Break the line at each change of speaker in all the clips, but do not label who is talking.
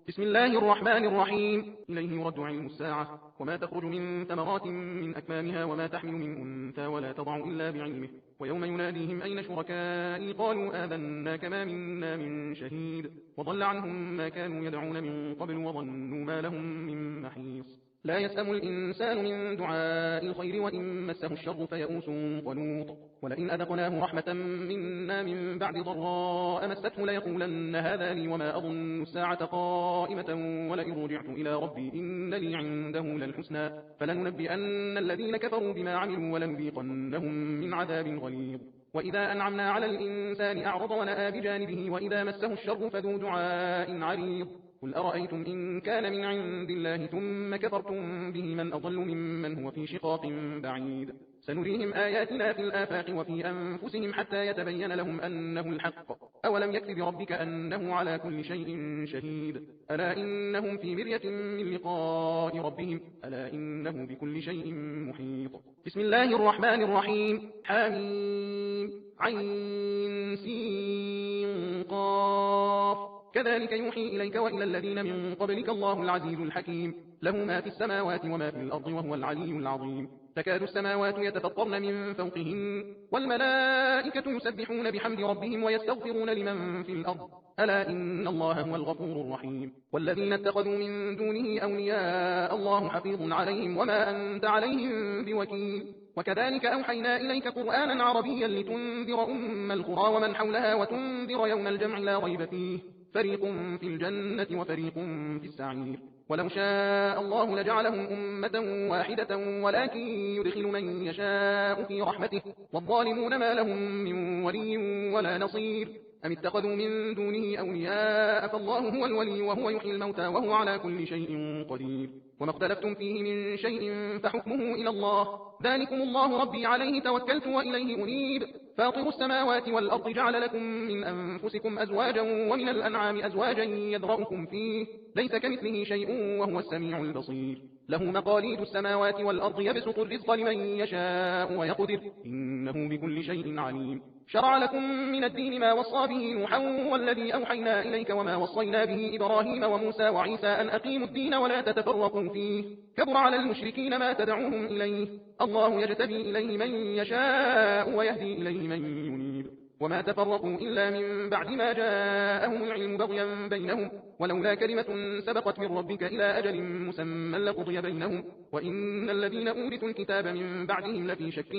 بسم الله الرحمن الرحيم. إليه يرد علم الساعة، وما تخرج من ثمرات من أكمامها وما تحمل من أنثى ولا تضع إلا بعلمه، ويوم يناديهم أين شركائي قالوا آذنا كما منا من شهيد، وضل عنهم ما كانوا يدعون من قبل وظنوا ما لهم من محيص. لا يسأم الإنسان من دعاء الخير وإن مسه الشر فيئوس قنوط، ولئن أذقناه رحمة منا من بعد ضراء مسته ليقولن هذا لي وما أظن الساعة قائمة ولئن رجعت إلى ربي إن لي عنده للحسنى فلننبئن الذين كفروا بما عملوا ولنذيقنهم من عذاب غليظ. وإذا أنعمنا على الإنسان أعرض ونأى بجانبه وإذا مسه الشر فذو دعاء عريض. قل أرأيتم إن كان من عند الله ثم كفرتم به من أضل ممن هو في شقاق بعيد. سنريهم آياتنا في الآفاق وفي أنفسهم حتى يتبين لهم أنه الحق. أولم يكف بربك أنه على كل شيء شهيد. ألا إنهم في مرية من لقاء ربهم ألا إنه بكل شيء محيط. بسم الله الرحمن الرحيم. حميم عين سين قاف كذلك يوحي إليك وإلى الذين من قبلك الله العزيز الحكيم. له ما في السماوات وما في الأرض وهو العلي العظيم. تكاد السماوات يتفطرن من فوقهن والملائكة يسبحون بحمد ربهم ويستغفرون لمن في الأرض ألا إن الله هو الغفور الرحيم. والذين اتخذوا من دونه أولياء الله حفيظ عليهم وما أنت عليهم بوكيل. وكذلك أوحينا إليك قرآنا عربيا لتنذر أم القرى ومن حولها وتنذر يوم الجمع لا ريب فيه فريق في الجنة وفريق في السعير. ولو شاء الله لجعلهم أمة واحدة ولكن يدخل من يشاء في رحمته والظالمون ما لهم من ولي ولا نصير. أم اتخذوا من دونه أولياء فالله هو الولي وهو يحيي الموتى وهو على كل شيء قدير. وما اختلفتم فيه من شيء فحكمه إلى الله ذلكم الله ربي عليه توكلت وإليه أنيب. فاطر السماوات والأرض جعل لكم من أنفسكم أزواجا ومن الأنعام أزواجا يذرأكم فيه ليس كمثله شيء وهو السميع البصير. له مقاليد السماوات والأرض يبسط الرزق لمن يشاء ويقدر إنه بكل شيء عليم. شرع لكم من الدين ما وصى به نوحا والذي أوحينا إليك وما وصينا به إبراهيم وموسى وعيسى أن أقيموا الدين ولا تتفرقوا فيه كبر على المشركين ما تدعوهم إليه الله يجتبي إليه من يشاء ويهدي إليه من ينيب. وما تفرقوا إلا من بعد ما جاءهم العلم بغيا بينهم ولولا كلمة سبقت من ربك إلى أجل مسمى لقضي بينهم وإن الذين أورثوا الكتاب من بعدهم لفي شك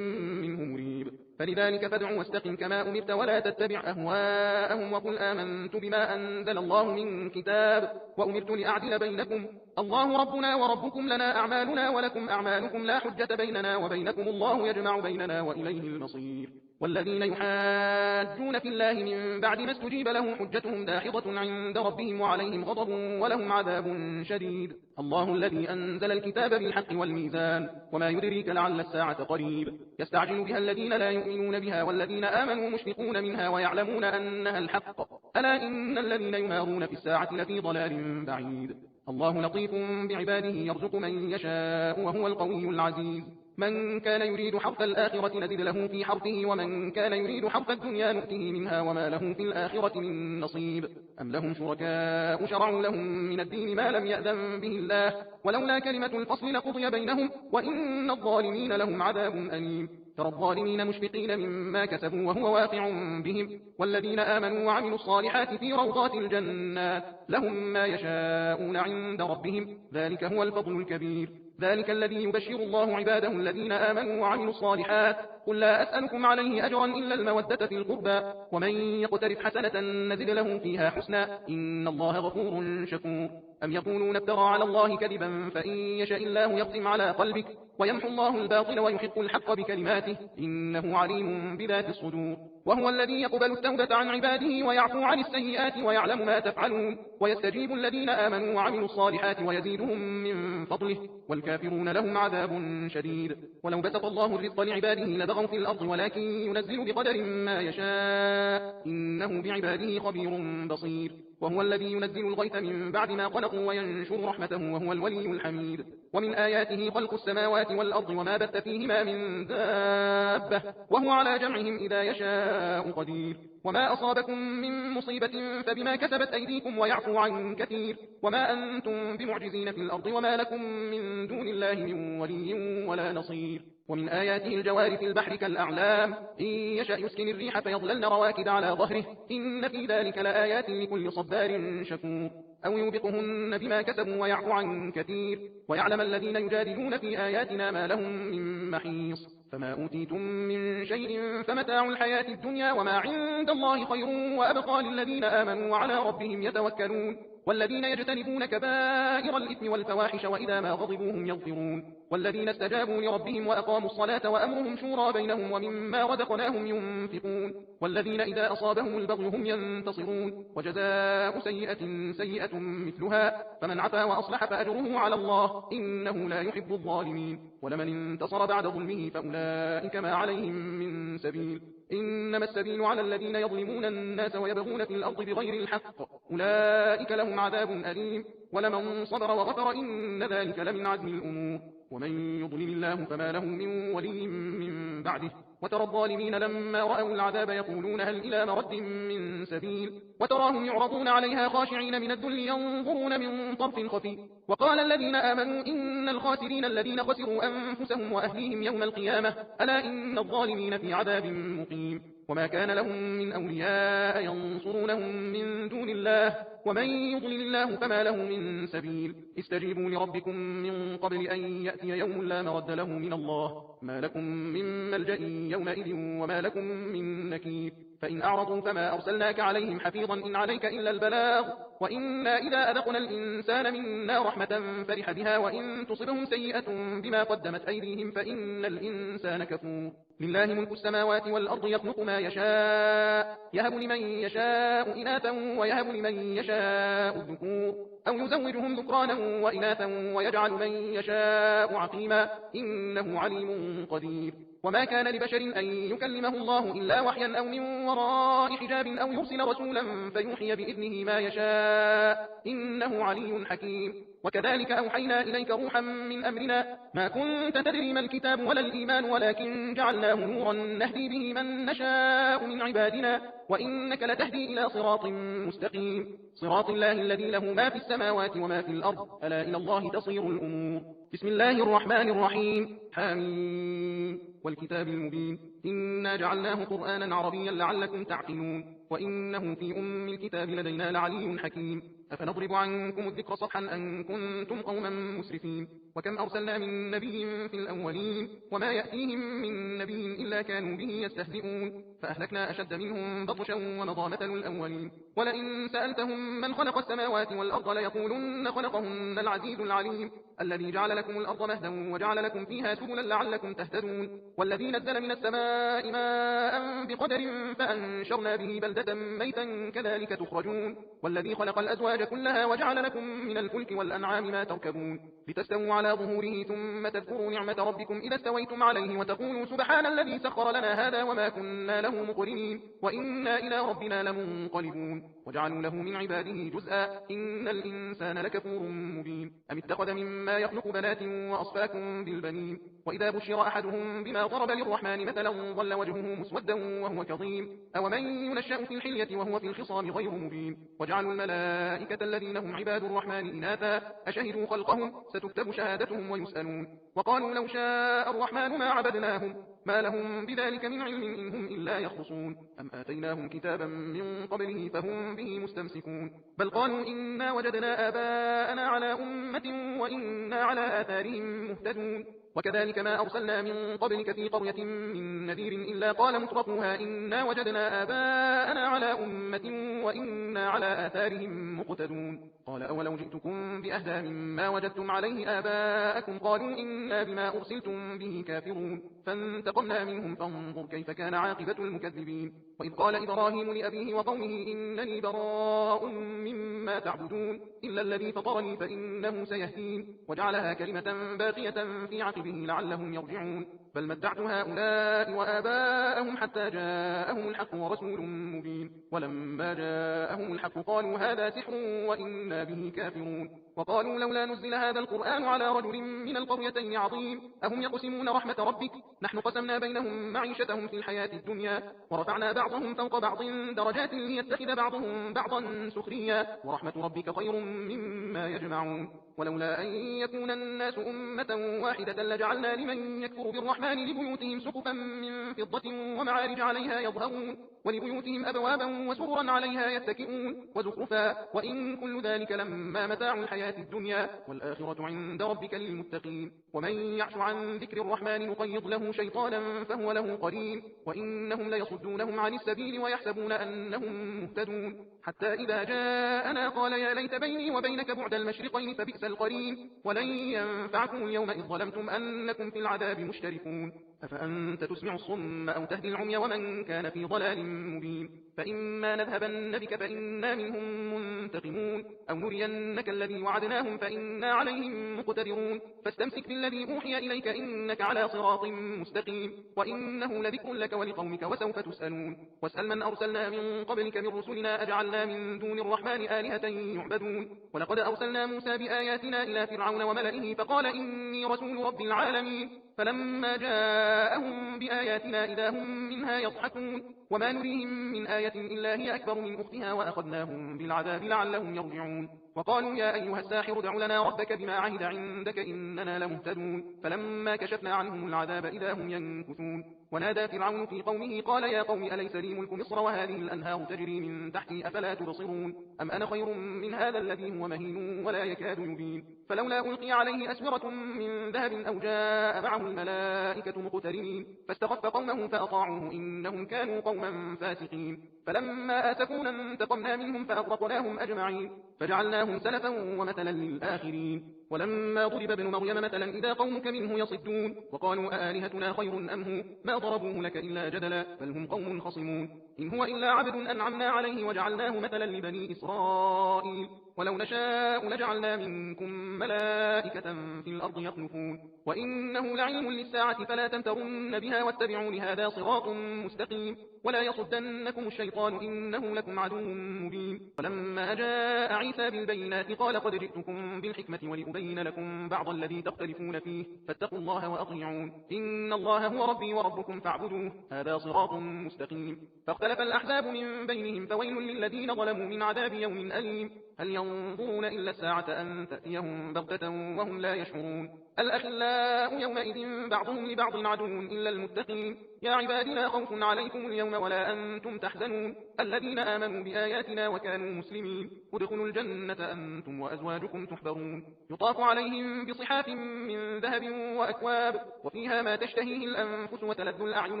منه مريب. فلذلك فادع واستقم كما أمرت ولا تتبع أهواءهم وقل آمنت بما أنزل الله من كتاب وأمرت لأعدل بينكم الله ربنا وربكم لنا أعمالنا ولكم أعمالكم لا حجة بيننا وبينكم الله يجمع بيننا وإليه المصير. والذين يحاجون في الله من بعد ما استجيب له حجتهم داحضة عند ربهم وعليهم غضب ولهم عذاب شديد. الله الذي أنزل الكتاب بالحق والميزان وما يدريك لعل الساعة قريب. يستعجل بها الذين لا يؤمنون بها والذين آمنوا مشفقون منها ويعلمون أنها الحق ألا إن الذين يمارون في الساعة لفي ضلال بعيد. الله لطيف بعباده يرزق من يشاء وهو القوي العزيز. من كان يريد حرث الآخرة نزد له في حرثه ومن كان يريد حرث الدنيا نؤته منها وما له في الآخرة من نصيب. أم لهم شركاء شرعوا لهم من الدين ما لم يأذن به الله ولولا كلمة الفصل لقضي بينهم وإن الظالمين لهم عذاب أليم. ترى الظالمين مشفقين مما كسبوا وهو واقع بهم والذين آمنوا وعملوا الصالحات في روضات الجنات لهم ما يشاءون عند ربهم ذلك هو الفضل الكبير. ذلك الذي يبشر الله عباده الذين آمنوا وعملوا الصالحات قل لا أسألكم عليه أجرا إلا المودة في القربى ومن يقترف حسنة نزد له فيها حسنا إن الله غفور شكور. أم يقولون افترى على الله كذبا فإن يشاء الله يختم على قلبك ويمحو الله الباطل ويحق الحق بكلماته إنه عليم بذات الصدور. وهو الذي يقبل التوبة عن عباده ويعفو عن السيئات ويعلم ما تفعلون ويستجيب الذين آمنوا وعملوا الصالحات ويزيدهم من فضله والكافرون لهم عذاب شديد. ولو بسط الله الرزق لعباده لبغوا في الأرض ولكن ينزل بقدر ما يشاء إنه بعباده خبير بصير. وهو الذي ينزل الغيث من بعد ما قنطوا وينشر رحمته وهو الولي الحميد. ومن آياته خلق السماوات والأرض وما بث فيهما من دابة وهو على جمعهم إذا يشاء قدير. وما أصابكم من مصيبة فبما كسبت أيديكم ويعفو عن كثير. وما أنتم بمعجزين في الأرض وما لكم من دون الله من ولي ولا نصير. ومن آياته الجوار في البحر كالأعلام إن يشأ يسكن الريح فيظللن رواكد على ظهره إن في ذلك لآيات لكل صبار شكور. أو يوبقهن بما كسبوا ويعفو عن كثير. ويعلم الذين يجادلون في آياتنا ما لهم من محيص. فما أوتيتم من شيء فمتاع الحياة الدنيا وما عند الله خير وأبقى للذين آمنوا وعلى ربهم يتوكلون. والذين يجتنبون كبائر الإثم والفواحش وإذا ما غضبوا هم يغفرون. والذين استجابوا لربهم وأقاموا الصلاة وأمرهم شورى بينهم ومما رزقناهم ينفقون. والذين إذا أصابهم البغي هم ينتصرون. وجزاء سيئة سيئة مثلها فمن عفا وأصلح فأجره على الله إنه لا يحب الظالمين. ولمن انتصر بعد ظلمه فأولئك ما عليهم من سبيل إنما السبيل على الذين يظلمون الناس ويبغون في الأرض بغير الحق أولئك لهم عذاب أليم. ولمن صبر وغفر إن ذلك لمن عزم الأمور. ومن يضلل الله فما له من ولي من بعده. وترى الظالمين لما رأوا العذاب يقولون هل إلى مرد من سبيل. وتراهم يعرضون عليها خاشعين من الذل ينظرون من طرف خفي. وقال الذين آمنوا إن الخاسرين الذين خسروا أنفسهم وأهليهم يوم القيامة ألا إن الظالمين في عذاب مقيم. وما كان لهم من أولياء ينصرونهم من دون الله ومن يضلل الله فما له من سبيل. استجيبوا لربكم من قبل أن يأتي يوم لا مرد له من الله ما لكم من ملجأ يومئذ وما لكم من نكير. فإن أعرضوا فما أرسلناك عليهم حفيظا إن عليك إلا البلاغ وإنا إذا أذقنا الإنسان منا رحمة فرح بها وإن تصبهم سيئة بما قدمت أيديهم فإن الإنسان كفور. لله ملك السماوات والأرض يخلق ما يشاء يهب لمن يشاء إناثا ويهب لمن يشاء الذكور أو يزوجهم ذكرانا وإناثا ويجعل من يشاء عقيما إنه عليم قدير. وما كان لبشر أن يكلمه الله إلا وحيا أو من وراء حجاب أو يرسل رسولا فيوحي بإذنه ما يشاء إنه علي حكيم. وكذلك أوحينا إليك روحا من أمرنا ما كنت تدري ما الكتاب ولا الإيمان ولكن جعلناه نورا نهدي به من نشاء من عبادنا وإنك لتهدي إلى صراط مستقيم صراط الله الذي له ما في السماوات وما في الأرض ألا إلى الله تصير الأمور. بسم الله الرحمن الرحيم حميم والكتاب المبين إنا جعلناه قرآنا عربيا لعلكم تعقلون وإنه في أم الكتاب لدينا لعلي حكيم. أفنضرب عنكم الذكر صفحا أن كنتم قوما مسرفين. وكم أرسلنا من نبي في الأولين وما يأتيهم من نبي إلا كانوا به يستهزئون فأهلكنا أشد منهم بطشا ومضى مثل الأولين. ولئن سألتهم من خلق السماوات والأرض ليقولن خلقهن العزيز العليم الذي جعل لكم الأرض مهدا وجعل لكم فيها سبلا لعلكم تهتدون والذي نزل من السماء ماء بقدر فأنشرنا به بلدة ميتا كذلك تخرجون والذي خلق الأزواج كلها وجعل لكم من الفلك والأنعام ما تركبون لتستووا على ظهوره ثم تذكروا نعمة ربكم إذا استويتم عليه وتقولوا سبحان الذي سخر لنا هذا وما كنا له مقرنين وإنا إلى ربنا لمنقلبون. وجعلوا له من عباده جزءا إن الإنسان لكفور مبين. أم اتخذ مما يخلق بنات وأصفاكم بالبنين وإذا بشر أحدهم بما ضرب للرحمن مثلا ظل وجهه مسودا وهو كظيم أومن ينشأ في الحلية وهو في الخصام غير مبين. وجعلوا الملائكة الذين هم عباد الرحمن إناثا أشهدوا خلقهم ستكتب شهادتهم ويسألون وقالوا لو شاء الرحمن ما عبدناهم ما لهم بذلك من علم إن هم إلا يخرصون أم آتيناهم كتابا من قبله فهم به مستمسكون بل قالوا إنا وجدنا آباءنا على أمة وإنا على آثارهم مهتدون. وكذلك ما أرسلنا من قبلك في قرية من نذير إلا قال مترفوها إنا وجدنا آباءنا على أمة وإنا على آثارهم مقتدون. قال أولو جئتكم بأهدى مما وجدتم عليه آباءكم قالوا إنا بما أرسلتم به كافرون فانتقمنا منهم فانظر كيف كان عاقبة المكذبين. وإذ قال إبراهيم لأبيه وقومه إنني براء مما تعبدون إلا الذي فطرني فإنه سيهدين وجعلها كلمة باقية في عقبه لعلهم يرجعون بل متعت هؤلاء وآباءهم حتى جاءهم الحق ورسول مبين ولما جاءهم الحق قالوا هذا سحر وإنا به كافرون وقالوا لولا نزل هذا القرآن على رجل من القريتين عظيم أهم يقسمون رحمة ربك نحن قسمنا بينهم معيشتهم في الحياة الدنيا ورفعنا بعضهم فوق بعض درجات ليتخذ بعضهم بعضا سخريا ورحمة ربك خير مما يجمعون ولولا أن يكون الناس أمة واحدة لجعلنا لمن يكفر بالرحمن لبيوتهم سقفا من فضة ومعارج عليها يظهرون ولبيوتهم أبوابا وسررا عليها يتكئون وزخرفا وإن كل ذلك لما متاع الحياة الدنيا والآخرة عند ربك للمتقين ومن يعش عن ذكر الرحمن نقيض له شيطانا فهو له قرين وإنهم ليصدونهم عن السبيل ويحسبون أنهم مهتدون حتى إذا جاءنا قال يا ليت بيني وبينك بعد المشرقين فبئس القرين ولن ينفعكم اليوم إذ ظلمتم أنكم في العذاب مشتركون أفأنت تسمع الصم أو تهدي العمي ومن كان في ضلال مبين فإما نذهبن بك فإنا منهم منتقمون أو نرينك الذي وعدناهم فإنا عليهم مقتدرون فاستمسك بالذي أوحي إليك إنك على صراط مستقيم وإنه لذكر لك ولقومك وسوف تسألون واسأل من أرسلنا من قبلك من رسلنا أجعلنا من دون الرحمن آلهة يعبدون ولقد أرسلنا موسى بآياتنا إلى فرعون وملئه فقال إني رسول رب العالمين فلما جاءهم بآياتنا إذا هم منها يضحكون وما نريهم من آية إلا هي أكبر من أختها وأخذناهم بالعذاب لعلهم يرجعون وقالوا يا أيها الساحر دع لنا ربك بما عهد عندك إننا لمهتدون فلما كشفنا عنهم العذاب إذا هم ينكثون ونادى فرعون في قومه قال يا قوم أليس لي ملك مصر وهذه الأنهار تجري من تحتي أفلا تبصرون أم أنا خير من هذا الذي هو مهين ولا يكاد يبين فلولا ألقي عليه أسورة من ذهب أو جاء معه الملائكة مقترنين فاستخف قومه فأطاعوه إنهم كانوا قوما فاسقين فلما آسفونا انتقمنا منهم فأغرقناهم أجمعين فجعلناهم سلفا ومثلا للآخرين ولما ضرب ابن مريم مثلا إذا قومك منه يصدون وقالوا أآلهتنا خير أم هو ما ضربوه لك إلا جدلا بل هم قوم خصمون إن هو إلا عبد أنعمنا عليه وجعلناه مثلا لبني إسرائيل ولو نشاء لجعلنا منكم ملائكة في الأرض يخلفون وإنه لعلم للساعة فلا تمترن بها واتبعون هذا صراط مستقيم ولا يصدنكم الشيطان إنه لكم عدو مبين ولما جاء عيسى بالبينات قال قد جئتكم بالحكمة ولأبين لكم بعض الذي تختلفون فيه فاتقوا الله وأطيعون إن الله هو ربي وربكم فاعبدوه هذا صراط مستقيم فاختلف الأحزاب من بينهم فويل للذين ظلموا من عذاب يوم أليم هل ينظرون إلا الساعة أن تأتيهم بغتة وهم لا يشعرون الأخلاء يومئذ بعضهم لبعض عدو إلا المتقين يا عبادي لا خوف عليكم اليوم ولا أنتم تحزنون الذين آمنوا بآياتنا وكانوا مسلمين ادخلوا الجنة أنتم وأزواجكم تحبرون يطاف عليهم بصحاف من ذهب وأكواب وفيها ما تشتهيه الأنفس وتلذ الأعين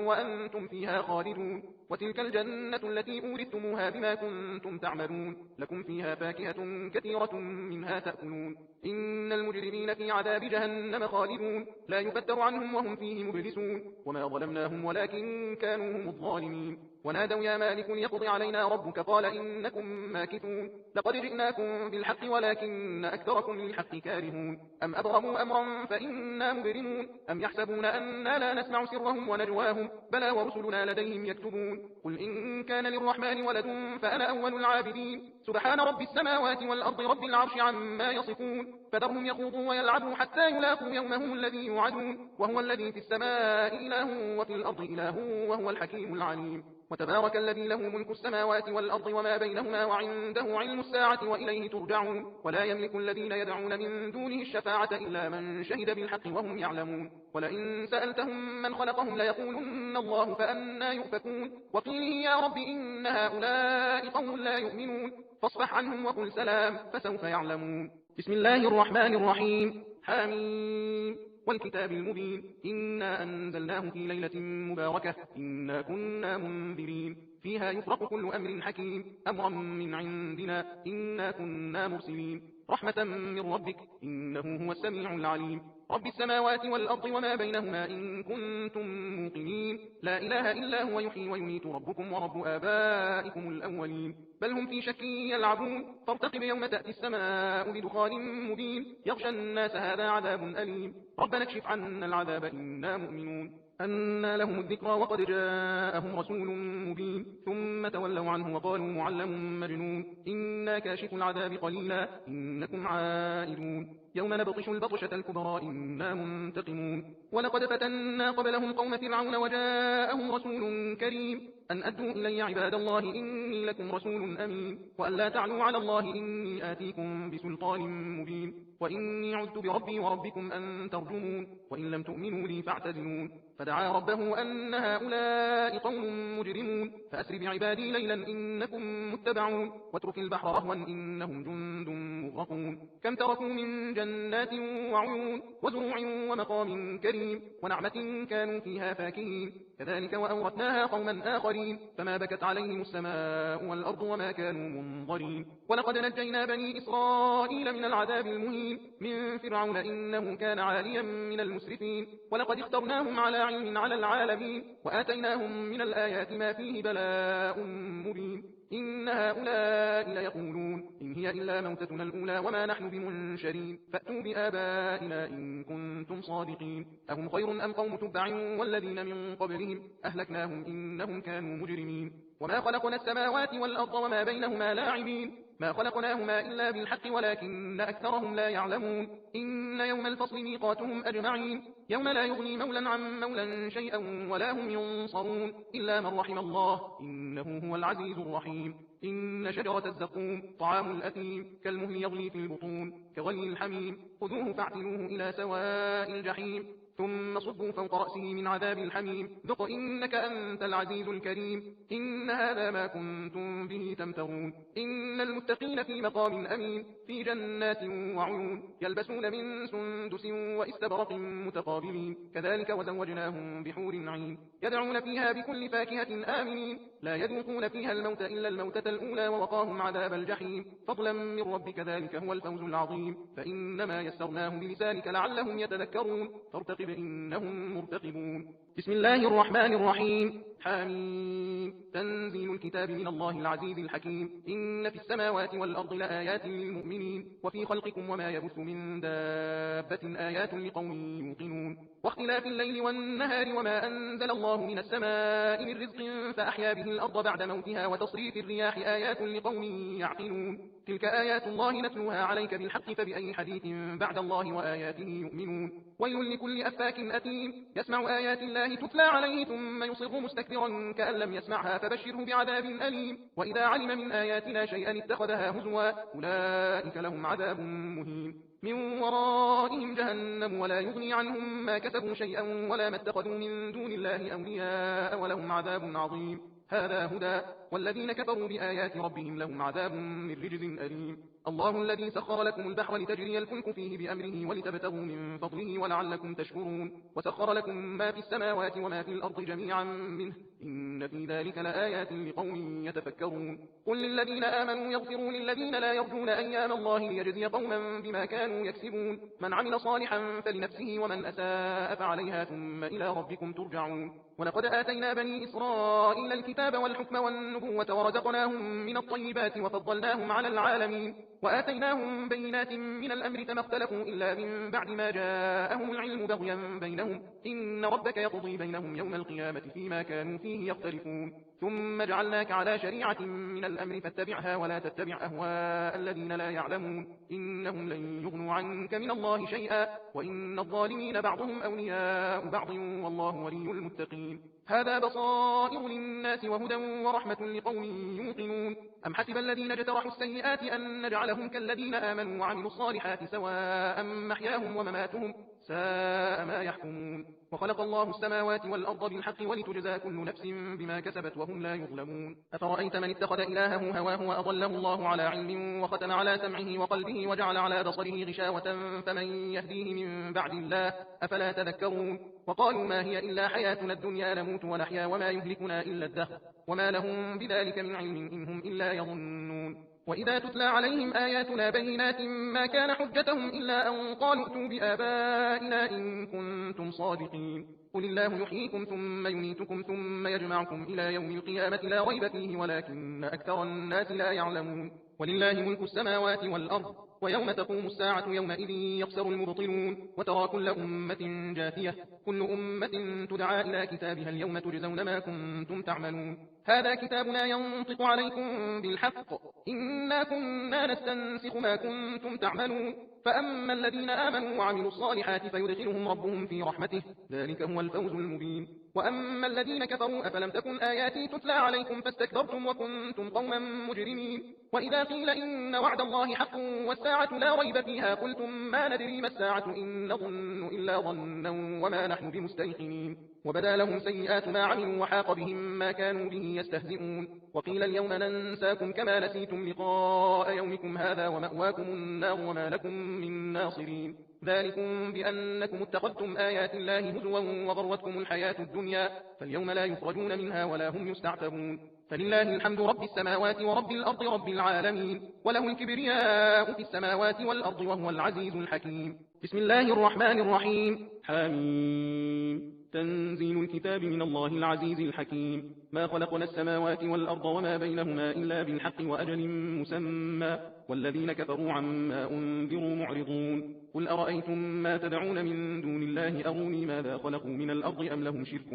وأنتم فيها خالدون وتلك الجنة التي أورثتموها بما كنتم تعملون لكم فيها فاكهة كثيرة منها تأكلون إن المجرمين في عذاب جهنم خالدون لا يفتر عنهم وهم فيه مبلسون وما ظلمناهم ولكن كانوا هم الظالمين ونادوا يا مالك ليقض علينا ربك قال إنكم ماكثون لقد جئناكم بالحق ولكن أكثركم للحق كارهون أم أبرموا أمرا فإنا مبرمون أم يحسبون أننا لا نسمع سرهم ونجواهم بلى ورسلنا لديهم يكتبون قل إن كان للرحمن ولد فأنا أول العابدين سبحان رب السماوات والأرض رب العرش عما يصفون فذرهم يخوضوا ويلعبوا حتى يلاقوا يومهم الذي يوعدون وهو الذي في السماء إله وفي الأرض إله وهو الحكيم العليم وتبارك الذي له ملك السماوات والأرض وما بينهما وعنده علم الساعة وإليه ترجعون ولا يملك الذين يدعون من دونه الشفاعة إلا من شهد بالحق وهم يعلمون ولئن سألتهم من خلقهم ليقولن الله فأنا يؤفكون وقيله يا رب إن هؤلاء قوم لا يؤمنون فاصفح عنهم وقل سلام فسوف يعلمون بسم الله الرحمن الرحيم حميم والكتاب المبين إنا أنزلناه في ليلة مباركة إنا كنا منذرين فيها يفرق كل أمر حكيم أمرا من عندنا إنا كنا مرسلين رحمة من ربك إنه هو السميع العليم رب السماوات والأرض وما بينهما إن كنتم موقنين لا إله إلا هو يحيي ويميت ربكم ورب آبائكم الأولين بل هم في شك يلعبون فارتقب يوم تأتي السماء بدخان مبين يغشى الناس هذا عذاب أليم ربنا اكشف عنا العذاب إنا مؤمنون أنى لهم الذكرى وقد جاءهم رسول مبين ثم تولوا عنه وقالوا معلم مجنون إنا كاشف العذاب قليلا إنكم عائدون يوم نبطش البطشة الكبرى إنا منتقمون ولقد فتنا قبلهم قوم فرعون وجاءهم رسول كريم أن أدوا إلي عباد الله إني لكم رسول أمين وأن لا تعلوا على الله إني آتيكم بسلطان مبين وإني عذت بربي وربكم أن ترجمون وإن لم تؤمنوا لي فاعتزلون فدعا ربه أن هؤلاء قوم مجرمون فأسر بعبادي ليلا إنكم متبعون واترك البحر رهوا إنهم جند مغرقون كم تركوا من جنات وعيون وزروع ومقام كريم ونعمة كانوا فيها فاكهين كذلك وأورثناها قوما آخرين فما بكت عليهم السماء والأرض وما كانوا منظرين ولقد نجينا بني إسرائيل من العذاب المهين من فرعون إنه كان عاليا من المسرفين ولقد اخترناهم على علم على العالمين وآتيناهم من الآيات ما فيه بلاء مبين إن هؤلاء ليقولون إن هي إلا موتتنا الأولى وما نحن بمنشرين فأتوا بآبائنا إن كنتم صادقين أهم خير أم قوم تبع والذين من قبلهم أهلكناهم إنهم كانوا مجرمين وما خلقنا السماوات والأرض وما بينهما لاعبين ما خلقناهما إلا بالحق ولكن أكثرهم لا يعلمون إن يوم الفصل ميقاتهم أجمعين يوم لا يغني مولا عن مولا شيئا ولا هم ينصرون إلا من رحم الله إنه هو العزيز الرحيم إن شجرة الزقوم طعام الأثيم كالمهل يغلي في البطون كغلي الحميم خذوه فاعتلوه إلى سواء الجحيم ثم صبوا فوق رأسه من عذاب الحميم ذق إنك أنت العزيز الكريم إن هذا ما كنتم به تمترون إن المتقين في مقام أمين في جنات وعيون يلبسون من سندس وإستبرق متقابلين كذلك وزوجناهم بحور عين يدعون فيها بكل فاكهة آمنين لا يذوقون فيها الموت إلا الموتة الأولى ووقاهم عذاب الجحيم فضلا من ربك ذلك هو الفوز العظيم فإنما يسرناه بلسانك لعلهم يتذكرون فارتقب إنهم مرتقبون بسم الله الرحمن الرحيم حميم تنزيل الكتاب من الله العزيز الحكيم إن في السماوات والأرض لآيات للمؤمنين وفي خلقكم وما يبث من دابة آيات لقوم يوقنون واختلاف الليل والنهار وما أنزل الله من السماء من رزق فأحيا به الأرض بعد موتها وتصريف الرياح آيات لقوم يعقلون تلك آيات الله نتلوها عليك بالحق فبأي حديث بعد الله وآياته يؤمنون ويل لكل أفاك أثيم يسمع آيات الله تتلى عليه ثم يصر مستكبرا كأن لم يسمعها فبشره بعذاب أليم وإذا علم من آياتنا شيئا اتخذها هزوا أولئك لهم عذاب مهين من ورائهم جهنم ولا يغني عنهم ما كسبوا شيئا ولا ما اتخذوا من دون الله أولياء ولهم عذاب عظيم هذا هدى والذين كفروا بآيات ربهم لهم عذاب من رجز أليم الله الذي سخر لكم البحر لتجري الفلك فيه بأمره ولتبتغوا من فضله ولعلكم تشكرون وسخر لكم ما في السماوات وما في الأرض جميعا منه إن في ذلك لآيات لقوم يتفكرون قل للذين آمنوا يغفروا للذين لا يرجون أيام الله ليجزي قوما بما كانوا يكسبون من عمل صالحا فلنفسه ومن أساء فعليها ثم إلى ربكم ترجعون ولقد آتينا بني إسرائيل الكتاب والحكم والنبوة ورزقناهم من الطيبات وفضلناهم على العالمين وآتيناهم بينات من الأمر فما اختلفوا إلا من بعد ما جاءهم العلم بغيا بينهم إن ربك يقضي بينهم يوم القيامة فيما كانوا فيه يختلفون ثم جعلناك على شريعة من الأمر فاتبعها ولا تتبع أهواء الذين لا يعلمون إنهم لن يغنوا عنك من الله شيئا وإن الظالمين بعضهم أولياء بعض والله ولي المتقين هذا بصائر للناس وهدى ورحمة لقوم يوقنون أم حسب الذين اجترحوا السيئات أن نجعلهم كالذين آمنوا وعملوا الصالحات سواء محياهم ومماتهم ساء ما يحكمون وخلق الله السماوات والأرض بالحق ولتجزى كل نفس بما كسبت وهم لا يظلمون أفرأيت من اتخذ إلهه هواه وأضله الله على علم وختم على سمعه وقلبه وجعل على بصره غشاوة فمن يهديه من بعد الله أفلا تذكرون وقالوا ما هي إلا حياتنا الدنيا نموت ونحيا وما يهلكنا إلا الدهر وما لهم بذلك من علم إن هم إلا يظنون وإذا تتلى عليهم آياتنا بينات ما كان حجتهم إلا أن قالوا ائتوا بآبائنا إن كنتم صادقين قل الله يحييكم ثم يميتكم ثم يجمعكم إلى يوم القيامة لا ريب فيه ولكن أكثر الناس لا يعلمون ولله ملك السماوات والأرض ويوم تقوم الساعة يومئذ يخسر المبطلون وترى كل أمة جاثية كل أمة تدعى إلى كتابها اليوم تجزون ما كنتم تعملون هذا كتابنا ينطق عليكم بالحق إنا كنا نستنسخ ما كنتم تعملون فأما الذين آمنوا وعملوا الصالحات فيدخلهم ربهم في رحمته ذلك هو الفوز المبين وأما الذين كفروا أفلم تكن آياتي تتلى عليكم فاستكبرتم وكنتم قوما مجرمين وإذا قيل إن وعد الله حق والساعة لا ريب فيها قلتم ما ندري ما الساعة إن نظن إلا ظنا وما نحن بمستيقنين وبدا لهم سيئات ما عملوا وحاق بهم ما كانوا به يستهزئون وقيل اليوم ننساكم كما نسيتم لقاء يومكم هذا ومأواكم النار وما لكم من ناصرين ذلكم بأنكم اتخذتم آيات الله هزوا وغرتكم الحياة الدنيا فاليوم لا يخرجون منها ولا هم يستعتبون فلله الحمد رب السماوات ورب الأرض رب العالمين وله الكبرياء في السماوات والأرض وهو العزيز الحكيم بسم الله الرحمن الرحيم حميم تنزيل الكتاب من الله العزيز الحكيم ما خلقنا السماوات والأرض وما بينهما إلا بالحق وأجل مسمى والذين كفروا عما أنذروا معرضون قل أرأيتم ما تدعون من دون الله أروني ماذا خلقوا من الأرض أم لهم شرك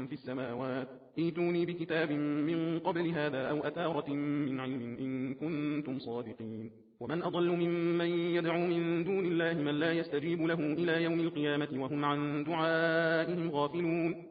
في السماوات ائتوني بكتاب من قبل هذا أو أثارة من علم إن كنتم صادقين ومن أضل ممن يدعو من دون الله من لا يستجيب له إلى يوم القيامة وهم عن دعائهم غافلون